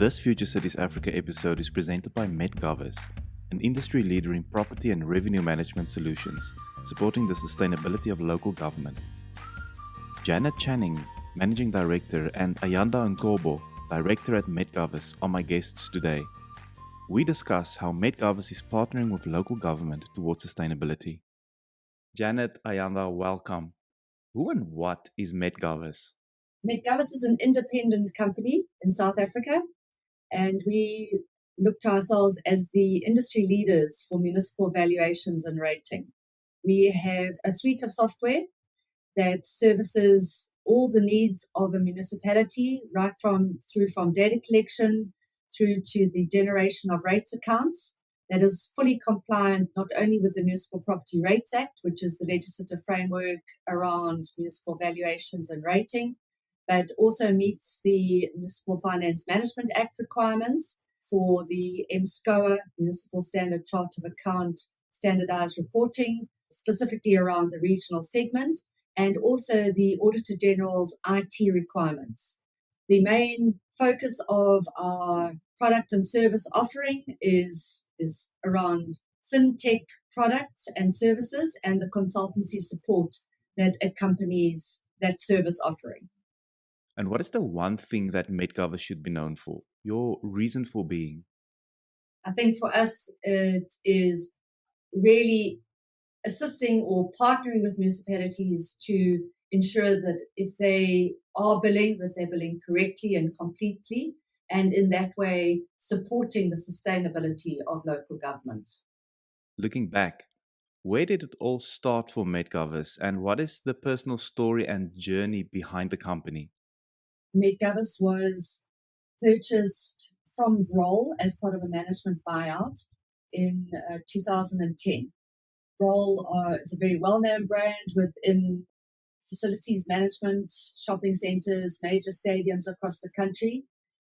This Future Cities Africa episode is presented by MetGovis, an industry leader in property and revenue management solutions, supporting the sustainability of local government. Janet Channing, Managing Director, and Ayanda Ngcobo, Director at MetGovis, are my guests today. We discuss how MetGovis is partnering with local government towards sustainability. Janet, Ayanda, welcome. Who and what is MetGovis? MetGovis is an independent company in South Africa, and we look to ourselves as the industry leaders for municipal valuations and rating. We have a suite of software that services all the needs of a municipality, right from data collection through to the generation of rates accounts that is fully compliant not only with the Municipal Property Rates Act, which is the legislative framework around municipal valuations and rating, but also meets the Municipal Finance Management Act requirements for the MSCOA, Municipal Standard Chart of Account, standardized reporting, specifically around the regional segment, and also the Auditor General's IT requirements. The main focus of our product and service offering is around fintech products and services and the consultancy support that accompanies that service offering. And what is the one thing that MetGovis should be known for? Your reason for being? I think for us, it is really assisting or partnering with municipalities to ensure that if they are billing, that they're billing correctly and completely, and in that way supporting the sustainability of local government. Looking back, where did it all start for MetGovis, and what is the personal story and journey behind the company? MetGovis was purchased from Broll as part of a management buyout in 2010. Broll is a very well-known brand within facilities management, shopping centers, major stadiums across the country.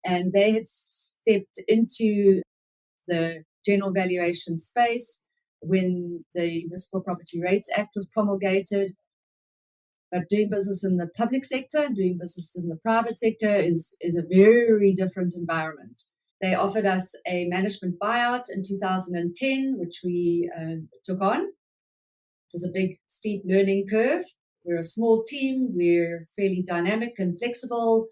And they had stepped into the general valuation space when the Municipal Property Rates Act was promulgated. But doing business in the public sector, doing business in the private sector is a very different environment. They offered us a management buyout in 2010, which we took on. It was a big, steep learning curve. We're a small team, we're fairly dynamic and flexible,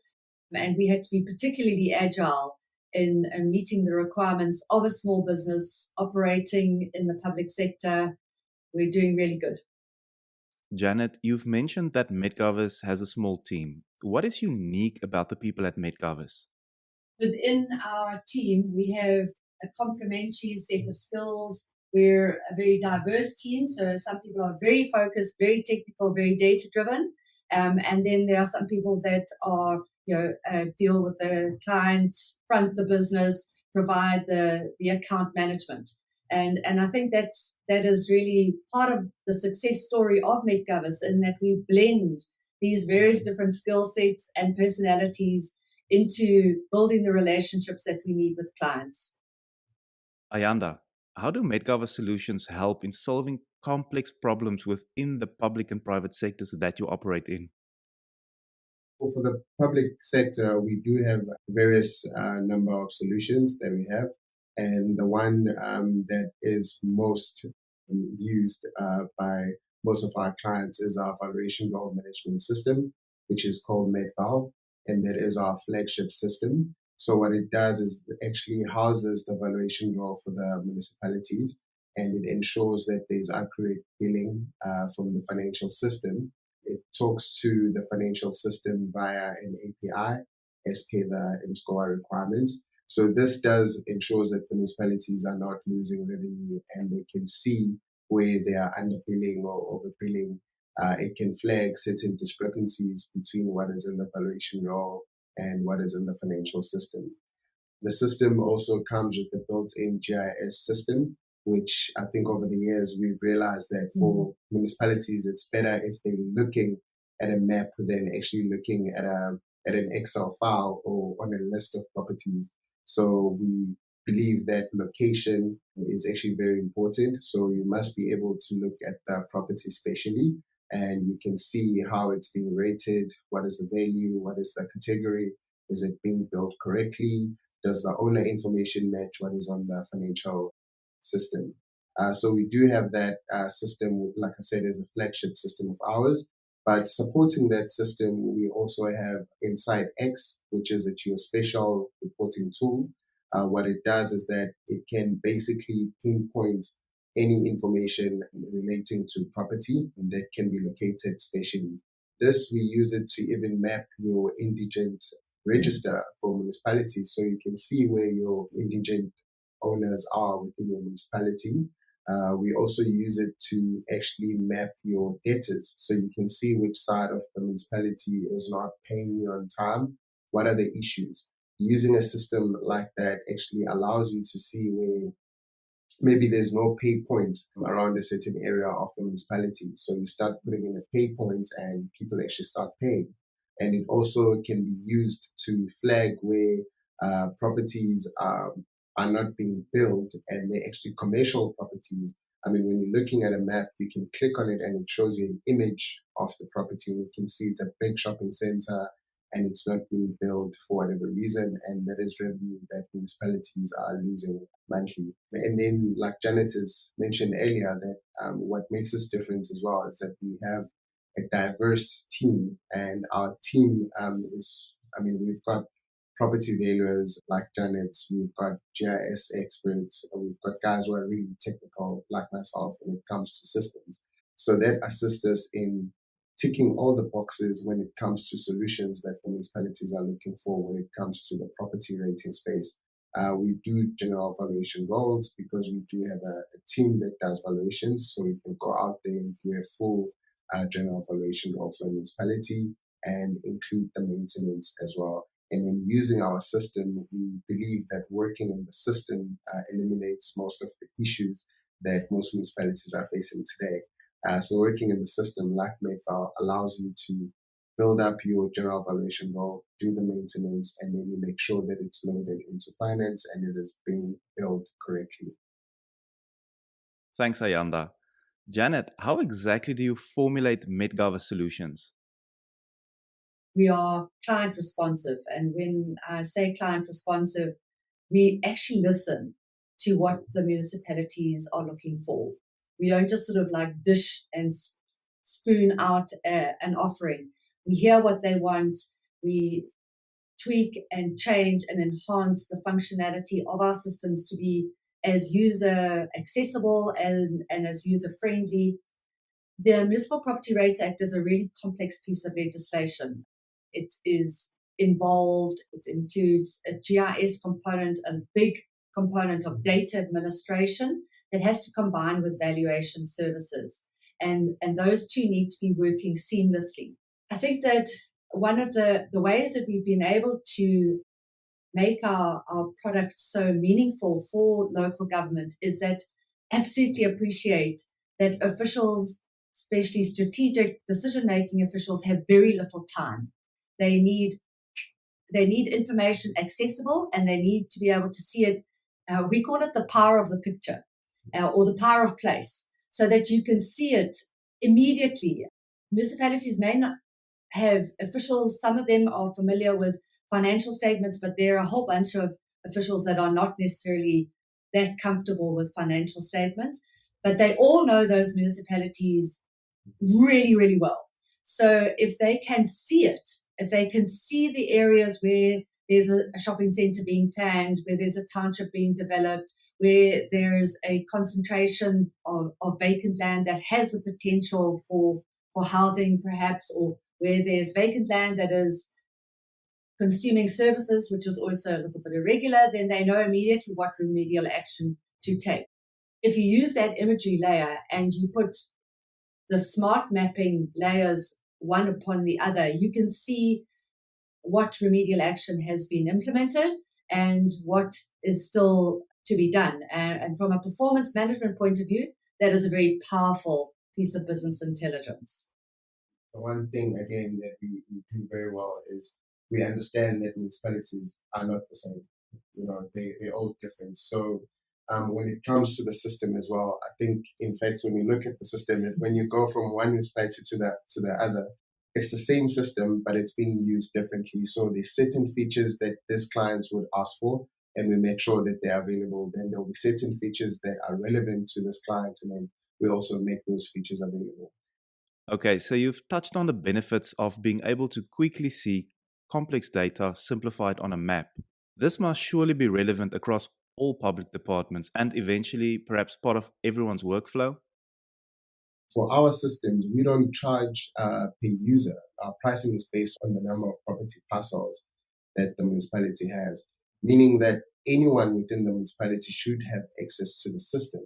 and we had to be particularly agile in meeting the requirements of a small business operating in the public sector. We're doing really good. Janet, you've mentioned that MetGovis has a small team. What is unique about the people at MetGovis? Within our team, we have a complementary set of skills. We're a very diverse team, so some people are very focused, very technical, very data-driven, and then there are some people that are, deal with the client, front the business, provide the account management, and I think that is really part of the success story of MetGovis, in that we blend these various different skill sets and personalities into building the relationships that we need with clients. Ayanda, how do MetGovis solutions help in solving complex problems within the public and private sectors that you operate in? Well, for the public sector, we do have various number of solutions that we have. And the one that is most used by most of our clients is our valuation goal management system, which is called MetVal, and that is our flagship system. So what it does is it actually houses the valuation goal for the municipalities, and it ensures that there's accurate billing from the financial system. It talks to the financial system via an API as per the MSCOA requirements. So this does ensure that the municipalities are not losing revenue, and they can see where they are underbilling or overbilling. It can flag certain discrepancies between what is in the valuation roll and what is in the financial system. The system also comes with the built-in GIS system, which I think over the years we've realized that for municipalities, it's better if they're looking at a map than actually looking at an Excel file or on a list of properties. So we believe that location is actually very important. So you must be able to look at the property spatially, and you can see how it's being rated, what is the value, what is the category, is it being built correctly, does the owner information match what is on the financial system? So we do have that system, like I said, as a flagship system of ours. But supporting that system, we also have Insight X, which is a geospatial reporting tool. What it does is that it can basically pinpoint any information relating to property that can be located spatially. This, we use it to even map your indigent register for municipalities, so you can see where your indigent owners are within your municipality. We also use it to actually map your debtors, so you can see which side of the municipality is not paying you on time. What are the issues? Using a system like that actually allows you to see where maybe there's no pay point around a certain area of the municipality. So you start putting in a pay point and people actually start paying. And it also can be used to flag where properties are not being built and they're actually commercial properties. I mean, when you're looking at a map, you can click on it and it shows you an image of the property. You can see it's a big shopping center and it's not being built for whatever reason, and that is revenue that municipalities are losing monthly. And then, like Janet has mentioned earlier, that what makes us different as well is that we have a diverse team, and our team we've got property valuers like Janet, we've got GIS experts, we've got guys who are really technical like myself when it comes to systems. So that assists us in ticking all the boxes when it comes to solutions that the municipalities are looking for when it comes to the property rating space. We do general valuation roles because we do have a team that does valuations, so we can go out there and do a full general valuation role for a municipality and include the maintenance as well. And then using our system, we believe that working in the system eliminates most of the issues that most municipalities are facing today. So working in the system like MedGovis allows you to build up your general valuation role, do the maintenance, and then you make sure that it's loaded into finance and it is being billed correctly. Thanks, Ayanda. Janet, how exactly do you formulate MetGovis solutions? We are client responsive. And when I say client responsive, we actually listen to what the municipalities are looking for. We don't just sort of like dish and spoon out an offering. We hear what they want. We tweak and change and enhance the functionality of our systems to be as user accessible and as user friendly. The Municipal Property Rates Act is a really complex piece of legislation. It is involved, it includes a GIS component, a big component of data administration that has to combine with valuation services. And those two need to be working seamlessly. I think that one of the ways that we've been able to make our product so meaningful for local government is that absolutely appreciate that officials, especially strategic decision-making officials, have very little time. They need information accessible and they need to be able to see it. We call it the power of the picture or the power of place, so that you can see it immediately. Municipalities may not have officials, some of them are familiar with financial statements, but there are a whole bunch of officials that are not necessarily that comfortable with financial statements, but they all know those municipalities really, really well. So if they can see it, if they can see the areas where there's a shopping center being planned, where there's a township being developed, where there's a concentration of vacant land that has the potential for housing perhaps, or where there's vacant land that is consuming services, which is also a little bit irregular, then they know immediately what remedial action to take. If you use that imagery layer and you put the smart mapping layers one upon the other, you can see what remedial action has been implemented and what is still to be done. And from a performance management point of view, that is a very powerful piece of business intelligence. The one thing, again, that we do very well is we understand that municipalities are not the same. They're all different. So when it comes to the system as well, I think, in fact, when you look at the system, when you go from one municipality to the other, it's the same system, but it's being used differently. So there's certain features that these clients would ask for, and we make sure that they're available. Then there'll be certain features that are relevant to this client, and then we also make those features available. Okay, so you've touched on the benefits of being able to quickly see complex data simplified on a map. This must surely be relevant across all public departments and eventually perhaps part of everyone's workflow. For our systems, we don't charge per user. Our pricing is based on the number of property parcels that the municipality has, meaning that anyone within the municipality should have access to the system.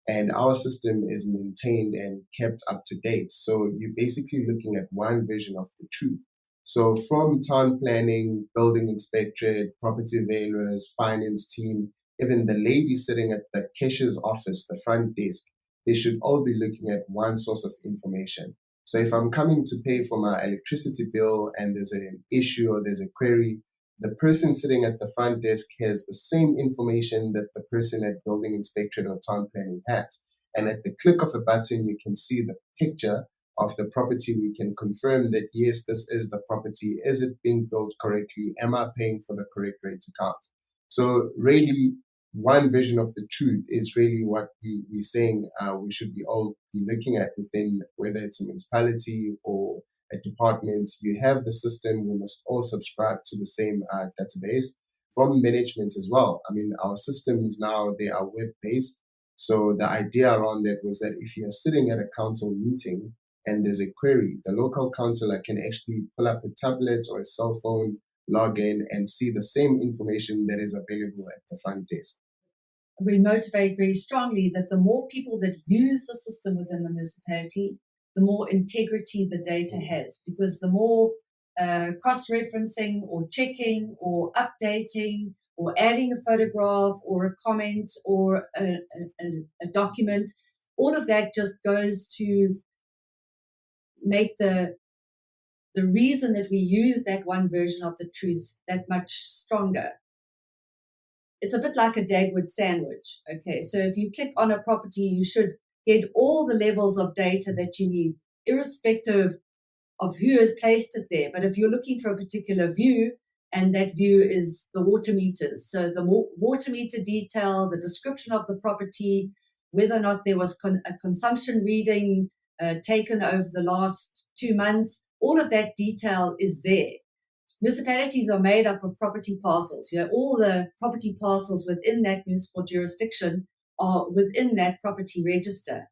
And our system is maintained and kept up to date. So you're basically looking at one vision of the truth. So from town planning, building inspectorate, property valuers, finance team, even the lady sitting at the cashier's office, the front desk, they should all be looking at one source of information. So if I'm coming to pay for my electricity bill and there's an issue or there's a query, the person sitting at the front desk has the same information that the person at building inspectorate or town planning has. And at the click of a button, you can see the picture of the property. We can confirm that, yes, this is the property. Is it being built correctly? Am I paying for the correct rate account? So really, one vision of the truth is really what we're saying we should be all be looking at within, whether it's a municipality or a department. You have the system, we must all subscribe to the same database from management as well. I mean, our systems now, they are web-based. So the idea around that was that if you're sitting at a council meeting and there's a query, the local councillor can actually pull up a tablet or a cell phone, log in and see the same information that is available at the front desk. We motivate very strongly that the more people that use the system within the municipality, the more integrity the data has, because the more cross-referencing or checking or updating or adding a photograph or a comment or a document, all of that just goes to make the reason that we use that one version of the truth that much stronger. It's a bit like a Dagwood sandwich. Okay, so if you click on a property, you should get all the levels of data that you need, irrespective of who has placed it there. But if you're looking for a particular view, and that view is the water meters, so the water meter detail, the description of the property, whether or not there was a consumption reading taken over the last 2 months, all of that detail is there. Municipalities are made up of property parcels. All the property parcels within that municipal jurisdiction are within that property register.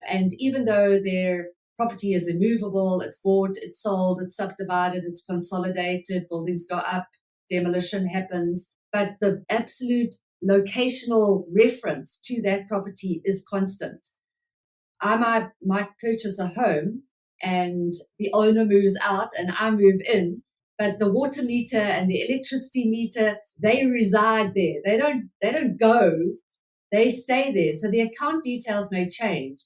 And even though their property is immovable, it's bought, it's sold, it's subdivided, it's consolidated, buildings go up, demolition happens, but the absolute locational reference to that property is constant. I might purchase a home and the owner moves out and I move in, but the water meter and the electricity meter, they reside there. They don't go, they stay there. So the account details may change,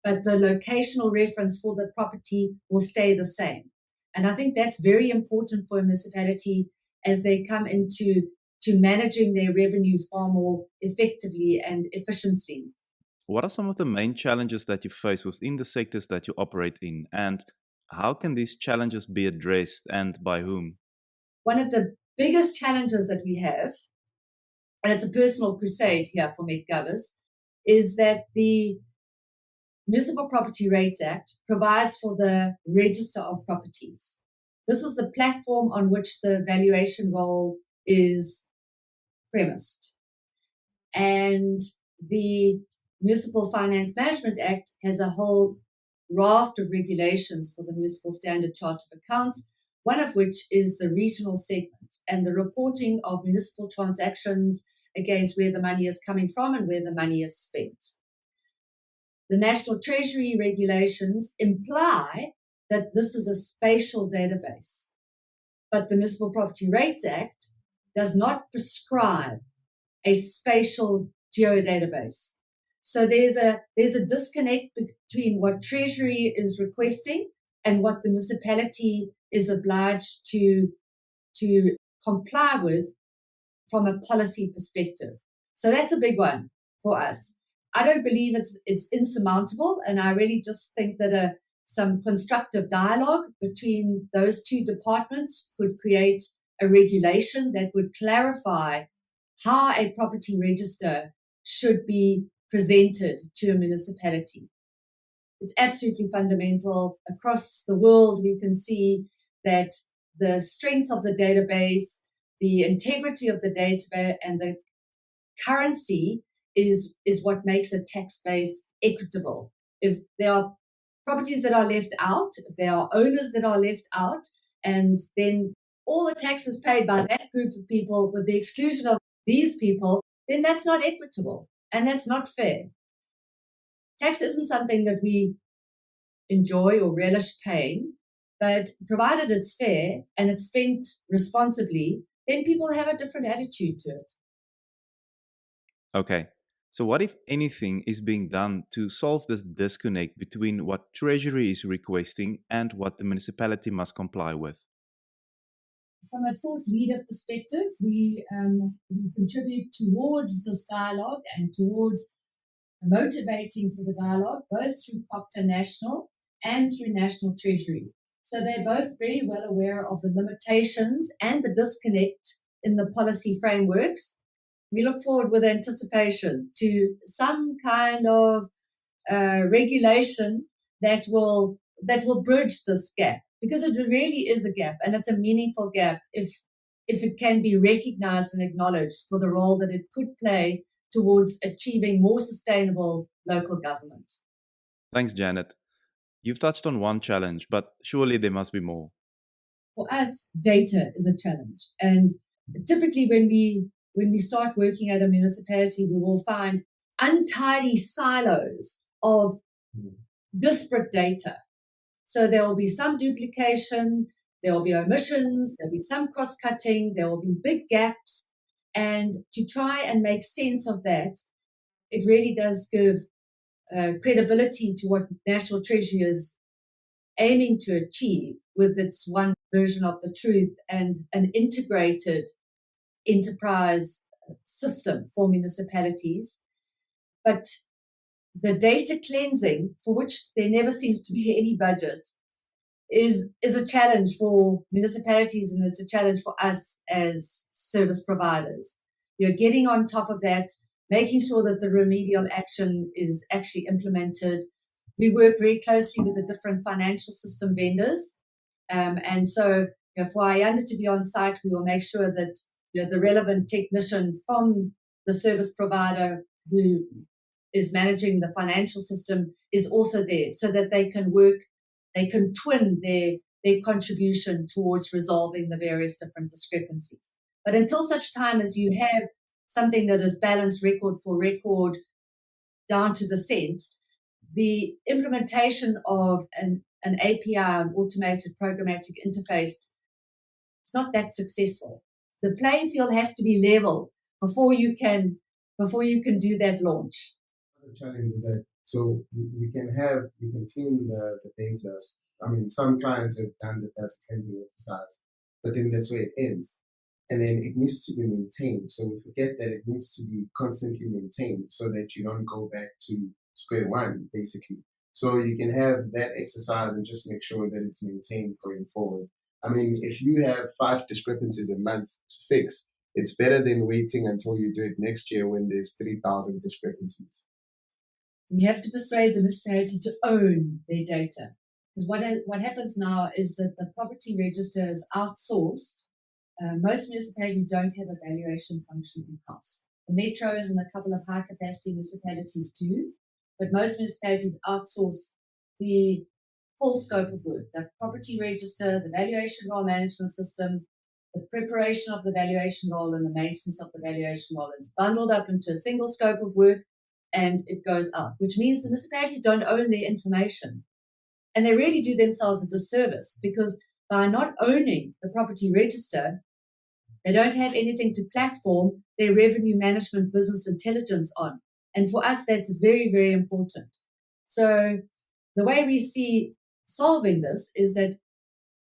but the locational reference for the property will stay the same. And I think that's very important for a municipality as they come into managing their revenue far more effectively and efficiently. What are some of the main challenges that you face within the sectors that you operate in, and how can these challenges be addressed and by whom? One of the biggest challenges that we have, and it's a personal crusade here for MetGovis, is that the Municipal Property Rates Act provides for the register of properties. This is the platform on which the valuation role is premised. And the Municipal Finance Management Act has a whole raft of regulations for the Municipal Standard Chart of Accounts, one of which is the regional segment and the reporting of municipal transactions against where the money is coming from and where the money is spent. The National Treasury regulations imply that this is a spatial database, but the Municipal Property Rates Act does not prescribe a spatial geodatabase. So there's a disconnect between what Treasury is requesting and what the municipality is obliged to comply with from a policy perspective. So that's a big one for us. I don't believe it's insurmountable, and I really just think that some constructive dialogue between those two departments could create a regulation that would clarify how a property register should be presented to a municipality. It's absolutely fundamental. Across the world, we can see that the strength of the database, the integrity of the database, and the currency is what makes a tax base equitable. If there are properties that are left out, if there are owners that are left out, and then all the taxes paid by that group of people with the exclusion of these people, then that's not equitable and that's not fair. Tax isn't something that we enjoy or relish paying, but provided it's fair and it's spent responsibly, then people have a different attitude to it. Okay, so what, if anything, is being done to solve this disconnect between what Treasury is requesting and what the municipality must comply with? From a thought leader perspective, we contribute towards this dialogue and towards motivating for the dialogue, both through Proctor National and through National Treasury. So they're both very well aware of the limitations and the disconnect in the policy frameworks. We look forward with anticipation to some kind of regulation that will bridge this gap, because it really is a gap, and it's a meaningful gap if it can be recognized and acknowledged for the role that it could play towards achieving more sustainable local government. Thanks, Janet. You've touched on one challenge, but surely there must be more. For us, data is a challenge. And typically when we start working at a municipality, we will find untidy silos of disparate data. So there will be some duplication, there will be omissions, there will be some cross-cutting, there will be big gaps. And to try and make sense of that, it really does give credibility to what National Treasury is aiming to achieve with its one version of the truth and an integrated enterprise system for municipalities. But the data cleansing, for which there never seems to be any budget, is a challenge for municipalities, and it's a challenge for us as service providers. You're getting on top of that, making sure that the remedial action is actually implemented. We work very closely with the different financial system vendors. And so for Ayanda to be on site, we will make sure that the relevant technician from the service provider who is managing the financial system is also there, so that they can work, they can twin their contribution towards resolving the various different discrepancies. But until such time as you have something that is balanced record for record down to the cent, the implementation of an API, an automated programmatic interface, it's not that successful. The playing field has to be leveled before you can do that launch. The challenge is that so you can clean the data. I mean, some clients have done the data cleansing exercise, but then that's where it ends. And then it needs to be maintained. So we forget that it needs to be constantly maintained so that you don't go back to square one, basically. So you can have that exercise and just make sure that it's maintained going forward. I mean, if you have 5 discrepancies a month to fix, it's better than waiting until you do it next year when there's 3,000 discrepancies. We have to persuade the municipality to own their data. Because what happens now is that the property register is outsourced. Most municipalities don't have a valuation function in-house. The metros and a couple of high-capacity municipalities do, but most municipalities outsource the full scope of work: the property register, the valuation roll management system, the preparation of the valuation roll, and the maintenance of the valuation roll. It's bundled up into a single scope of work, and it goes out, which means the municipalities don't own their information. And they really do themselves a disservice, because by not owning the property register, they don't have anything to platform their revenue management business intelligence on. And for us, that's very, very important. So the way we see solving this is that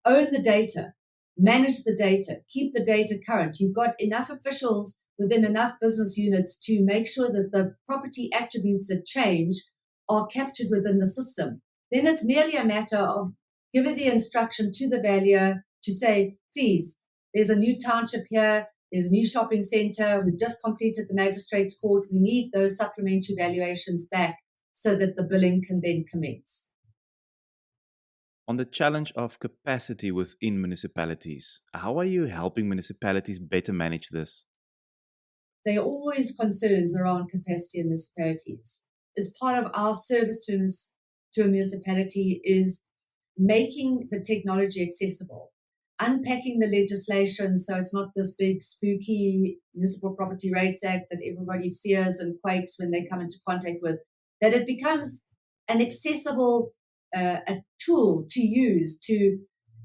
own the data, manage the data, keep the data current. You've got enough officials within enough business units to make sure that the property attributes that change are captured within the system. then it's merely a matter of giving the instruction to the valuer to say, please, there's a new township here, there's a new shopping centre, we've just completed the magistrate's court, we need those supplementary valuations back so that the billing can then commence. On the challenge of capacity within municipalities, how are you helping municipalities better manage this? There are always concerns around capacity in municipalities. As part of our service to a municipality is making the technology accessible, unpacking the legislation so it's not this big spooky Municipal Property Rates Act that everybody fears and quakes when they come into contact with, that it becomes an accessible a tool to use to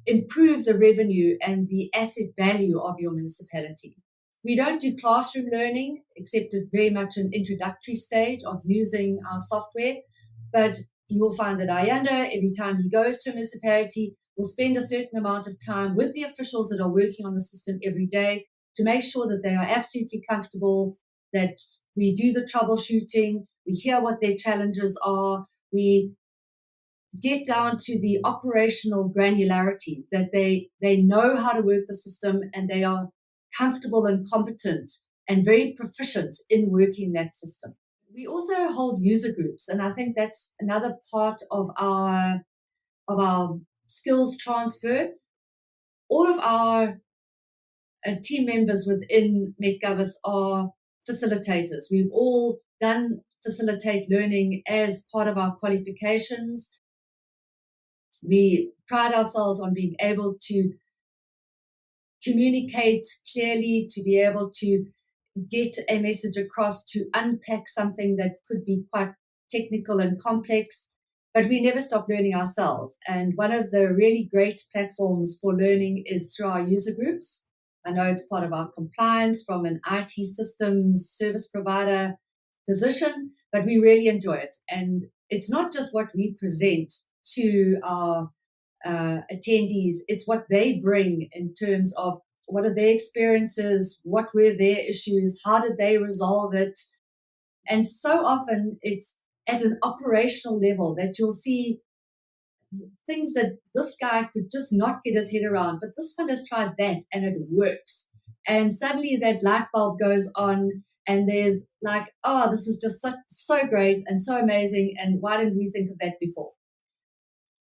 improve the revenue and the asset value of your municipality. We don't do classroom learning, except at very much an introductory stage of using our software, but you will find that Ayanda, every time he goes to a municipality, will spend a certain amount of time with the officials that are working on the system every day to make sure that they are absolutely comfortable, that we do the troubleshooting, we hear what their challenges are, we get down to the operational granularity, that they know how to work the system and they are comfortable and competent and very proficient in working that system. We also hold user groups, and I think that's another part of our skills transfer. All of our team members within MetGovis are facilitators. We've all done facilitate learning as part of our qualifications. We pride ourselves on being able to communicate clearly, to be able to get a message across, to unpack something that could be quite technical and complex, but we never stop learning ourselves. And one of the really great platforms for learning is through our user groups. I know it's part of our compliance from an IT systems service provider position, but we really enjoy it. And it's not just what we present to our attendees, it's what they bring in terms of what are their experiences, what were their issues, how did they resolve it. And so often it's at an operational level that you'll see things that this guy could just not get his head around, but this one has tried that and it works. And suddenly that light bulb goes on and there's like, oh, this is just so great and so amazing, and why didn't we think of that before?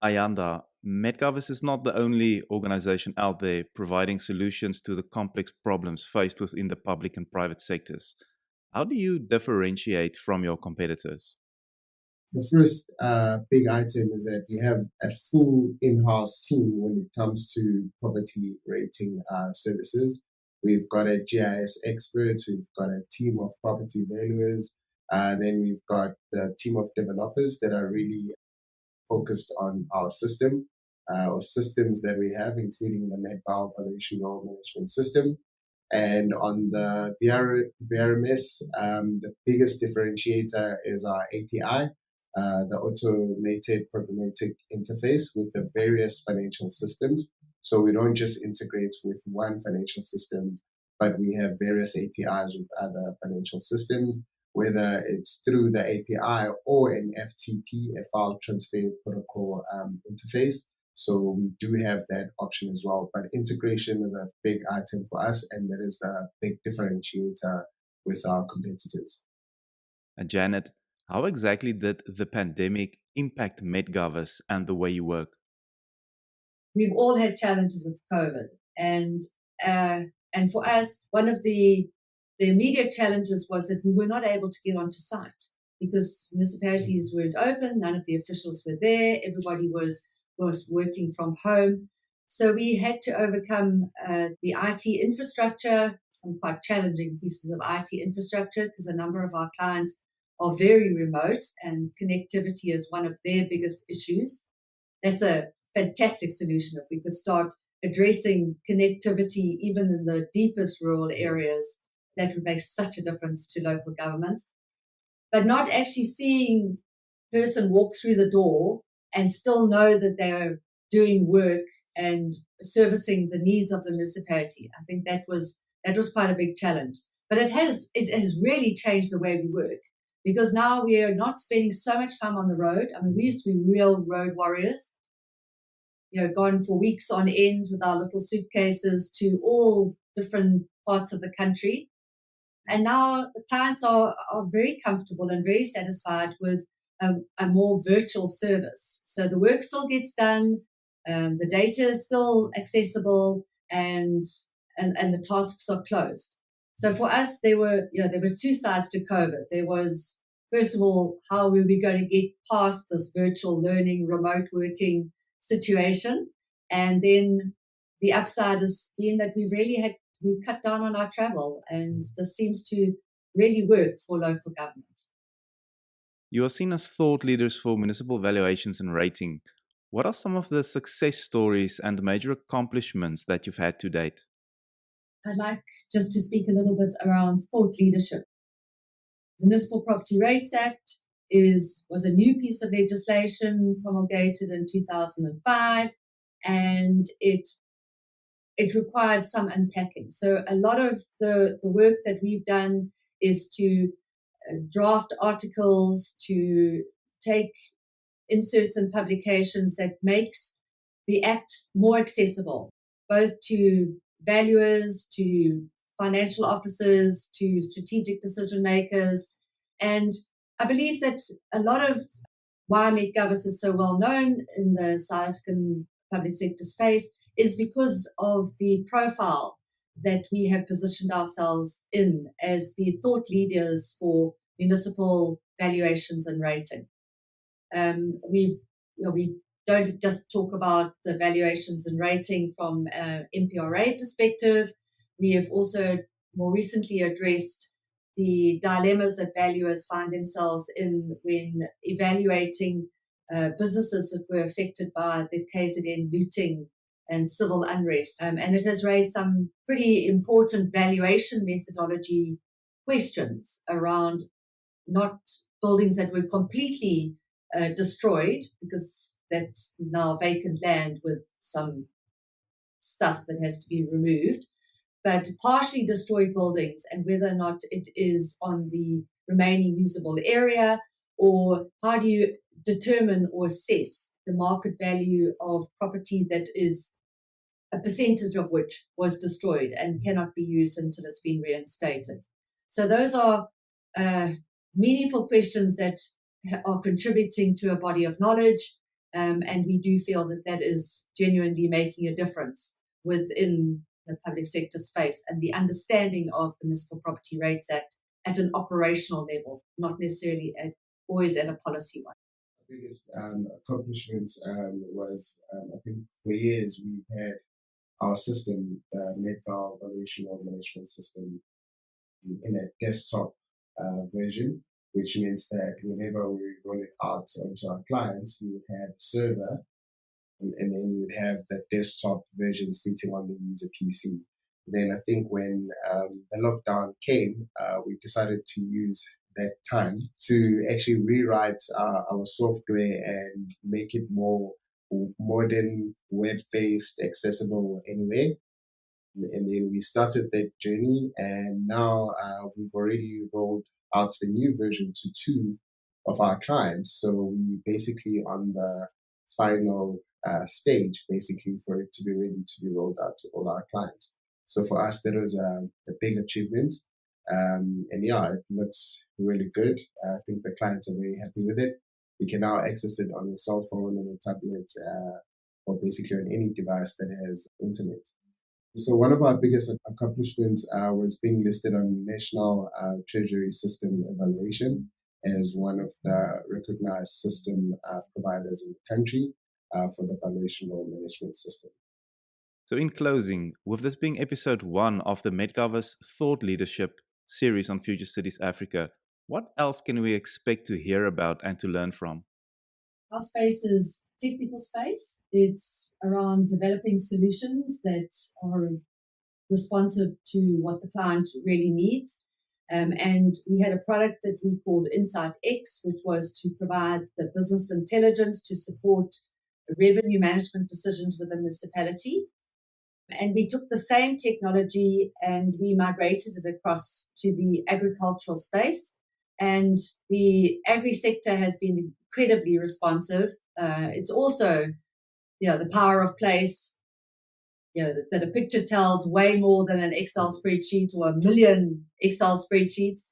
Ayanda, MetGovis is not the only organization out there providing solutions to the complex problems faced within the public and private sectors. How do you differentiate from your competitors? The first big item is that we have a full in-house team when it comes to property rating services. We've got a GIS expert, we've got a team of property valuers, then we've got the team of developers that are really focused on our system, or systems that we have, including the Medgars Valuation Role Management System. And on the VRMS, the biggest differentiator is our API, the automated programmatic interface with the various financial systems. So we don't just integrate with one financial system, but we have various APIs with other financial systems, whether it's through the API or an FTP, a file transfer protocol interface. So we do have that option as well. But integration is a big item for us, and that is the big differentiator with our competitors. And Janet, how exactly did the pandemic impact MetGovis and the way you work? We've all had challenges with COVID, and for us, one of the immediate challenges was that we were not able to get onto site because municipalities weren't open, none of the officials were there, everybody was working from home. So we had to overcome the IT infrastructure, some quite challenging pieces of IT infrastructure, because a number of our clients are very remote and connectivity is one of their biggest issues. That's a fantastic solution if we could start addressing connectivity even in the deepest rural areas. That would make such a difference to local government. But not actually seeing a person walk through the door and still know that they're doing work and servicing the needs of the municipality. I think that was quite a big challenge. But it has really changed the way we work. because now we are not spending so much time on the road. I mean, we used to be real road warriors, gone for weeks on end with our little suitcases to all different parts of the country. And now the clients are very comfortable and very satisfied with a more virtual service. So the work still gets done, the data is still accessible, and the tasks are closed. So for us, there was two sides to COVID. There was, first of all, how were we going to get past this virtual learning, remote working situation, and then the upside has been that we cut down on our travel, and this seems to really work for local government. You are seen as thought leaders for municipal valuations and rating. What are some of the success stories and major accomplishments that you've had to date? I'd like just to speak a little bit around thought leadership. The Municipal Property Rates Act was a new piece of legislation promulgated in 2005, and it required some unpacking. So a lot of the work that we've done is to draft articles, to take inserts in publications that makes the Act more accessible, both to valuers, to financial officers, to strategic decision makers. And I believe that a lot of why MetGovis is so well known in the South African public sector space is because of the profile that we have positioned ourselves in as the thought leaders for municipal valuations and rating. We don't just talk about the valuations and rating from an MPRA perspective. We have also more recently addressed the dilemmas that valuers find themselves in when evaluating businesses that were affected by the KZN looting and civil unrest. And it has raised some pretty important valuation methodology questions around not buildings that were completely destroyed, because that's now vacant land with some stuff that has to be removed, but partially destroyed buildings, and whether or not it is on the remaining usable area, or how do you determine or assess the market value of property that is a percentage of which was destroyed and cannot be used until it's been reinstated. So those are meaningful questions that are contributing to a body of knowledge, and we do feel that that is genuinely making a difference within the public sector space and the understanding of the Municipal Property Rates Act at an operational level, not necessarily always at a policy one. The biggest accomplishment was, I think for years we've had our system, the Medgars valuation management system, in a desktop version, which means that whenever we roll it out onto our clients, we would have a server, and then you would have the desktop version sitting on the user PC. Then I think when the lockdown came, we decided to use that time to actually rewrite our software and make it more modern, web-based, accessible anywhere. And then we started that journey, and now we've already rolled out the new version to 2 of our clients. So we basically on the final stage, basically, for it to be ready to be rolled out to all our clients. So for us, that was a big achievement. And yeah, it looks really good. I think the clients are very happy with it. You can now access it on a cell phone, on a tablet, or basically on any device that has internet. So one of our biggest accomplishments was being listed on National Treasury system evaluation as one of the recognized system providers in the country for the valuational management system. So in closing, with this being episode 1 of the MetGovis Thought Leadership series on Future Cities Africa, what else can we expect to hear about and to learn from? Our space is technical space. It's around developing solutions that are responsive to what the client really needs. And we had a product that we called Insight X, which was to provide the business intelligence to support revenue management decisions with the municipality. And we took the same technology and we migrated it across to the agricultural space. And the agri-sector has been incredibly responsive. It's also, the power of place, that a picture tells way more than an Excel spreadsheet or a million Excel spreadsheets.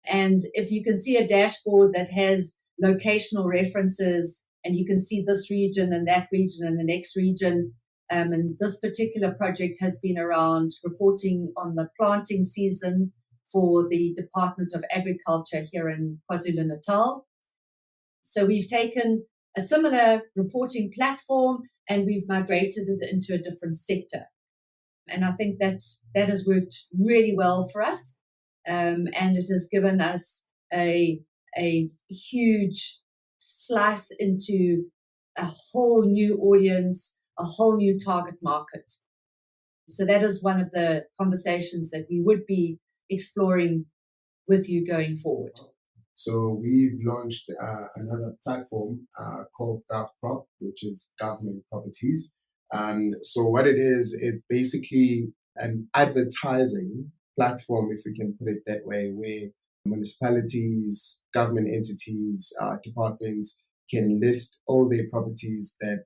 And if you can see a dashboard that has locational references and you can see this region and that region and the next region, and this particular project has been around reporting on the planting season for the Department of Agriculture here in KwaZulu-Natal. So we've taken a similar reporting platform and we've migrated it into a different sector. And I think that has worked really well for us. And it has given us a huge slice into a whole new audience, a whole new target market. So that is one of the conversations that we would be exploring with you going forward. So we've launched another platform called GovProp, which is Government Properties. So what it is, it's basically an advertising platform, if we can put it that way, where municipalities, government entities, departments can list all their properties that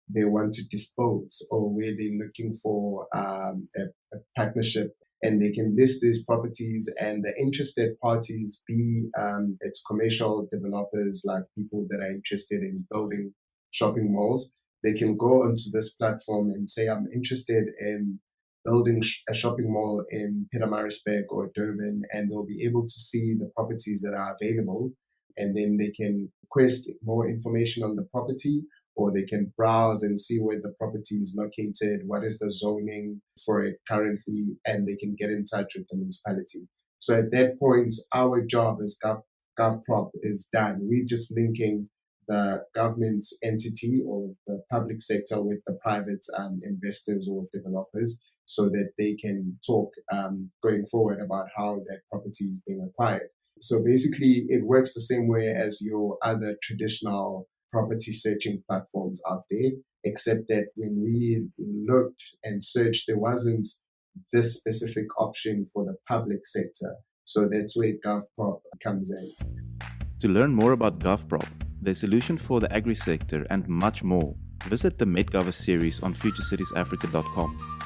they want to dispose or where they're looking for a partnership. And they can list these properties and the interested parties be it's commercial developers, like people that are interested in building shopping malls. They can go onto this platform and say, I'm interested in building a shopping mall in Pietermaritzburg or Durban, and they'll be able to see the properties that are available. And then they can request more information on the property, or they can browse and see where the property is located, what is the zoning for it currently, and they can get in touch with the municipality. So at that point, our job as GovProp is done. We're just linking the government entity or the public sector with the private investors or developers so that they can talk going forward about how that property is being acquired. So basically, it works the same way as your other traditional property searching platforms out there, except that when we looked and searched, there wasn't this specific option for the public sector. So that's where GovProp comes in. To learn more about GovProp, the solution for the agri sector, and much more, visit the MetGovis series on futurecitiesafrica.com.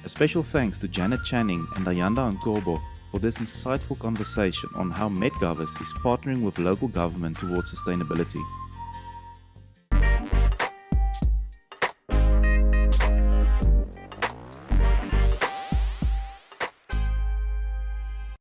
A special thanks to Janet Channing and Ayanda Ngcobo for this insightful conversation on how MetGovis is partnering with local government towards sustainability.